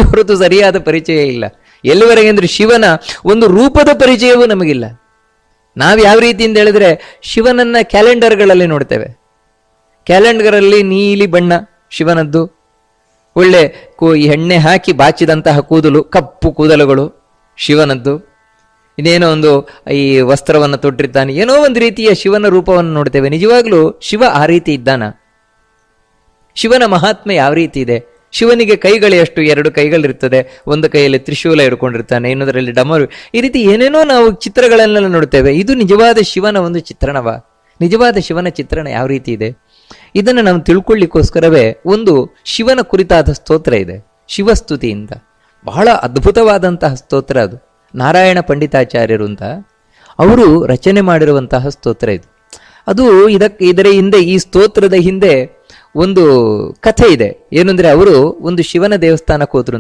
ಹೊರತು ಸರಿಯಾದ ಪರಿಚಯ ಇಲ್ಲ. ಎಲ್ಲಿವರೆಗೆ ಅಂದ್ರೆ ಶಿವನ ಒಂದು ರೂಪದ ಪರಿಚಯವೂ ನಮಗಿಲ್ಲ. ನಾವು ಯಾವ ರೀತಿ ಅಂತ ಹೇಳಿದ್ರೆ ಶಿವನನ್ನ ಕ್ಯಾಲೆಂಡರ್ಗಳಲ್ಲಿ ನೋಡ್ತೇವೆ. ಕ್ಯಾಲೆಂಡರಲ್ಲಿ ನೀಲಿ ಬಣ್ಣ ಶಿವನದ್ದು, ಒಳ್ಳೆ ಎಣ್ಣೆ ಹಾಕಿ ಬಾಚಿದಂತಹ ಕೂದಲು, ಕಪ್ಪು ಕೂದಲುಗಳು ಶಿವನದ್ದು. ಇದೇನೋ ಒಂದು ಈ ವಸ್ತ್ರವನ್ನು ತೊಟ್ಟಿರ್ತಾನೆ, ಏನೋ ಒಂದು ರೀತಿಯ ಶಿವನ ರೂಪವನ್ನು ನೋಡ್ತೇವೆ. ನಿಜವಾಗ್ಲೂ ಶಿವ ಆ ರೀತಿ ಇದ್ದಾನ? ಶಿವನ ಮಹಾತ್ಮೆ ಯಾವ ರೀತಿ ಇದೆ? ಶಿವನಿಗೆ ಕೈಗಳು ಎಷ್ಟು? 2 ಕೈಗಳಿರ್ತದೆ, ಒಂದು ಕೈಯಲ್ಲಿ ತ್ರಿಶೂಲ ಹಿಡ್ಕೊಂಡಿರ್ತಾನೆ, ಇನ್ನೊಂದರಲ್ಲಿ ಡಮರು. ಈ ರೀತಿ ಏನೇನೋ ನಾವು ಚಿತ್ರಗಳನ್ನೆಲ್ಲ ನೋಡ್ತೇವೆ. ಇದು ನಿಜವಾದ ಶಿವನ ಒಂದು ಚಿತ್ರಣವಾ? ನಿಜವಾದ ಶಿವನ ಚಿತ್ರಣ ಯಾವ ರೀತಿ ಇದೆ? ಇದನ್ನು ನಾವು ತಿಳ್ಕೊಳ್ಳಿಕ್ಕೋಸ್ಕರವೇ ಒಂದು ಶಿವನ ಕುರಿತಾದ ಸ್ತೋತ್ರ ಇದೆ, ಶಿವಸ್ತುತಿ ಅಂತ. ಬಹಳ ಅದ್ಭುತವಾದಂತಹ ಸ್ತೋತ್ರ ಅದು. ನಾರಾಯಣ ಪಂಡಿತಾಚಾರ್ಯರು ಅಂತ ಅವರು ರಚನೆ ಮಾಡಿರುವಂತಹ ಸ್ತೋತ್ರ ಇದು. ಅದು ಇದರ ಹಿಂದೆ, ಈ ಸ್ತೋತ್ರದ ಹಿಂದೆ ಒಂದು ಕಥೆ ಇದೆ. ಏನಂದ್ರೆ ಅವರು ಒಂದು ಶಿವನ ದೇವಸ್ಥಾನಕ್ಕೆ ಹೋದ್ರು.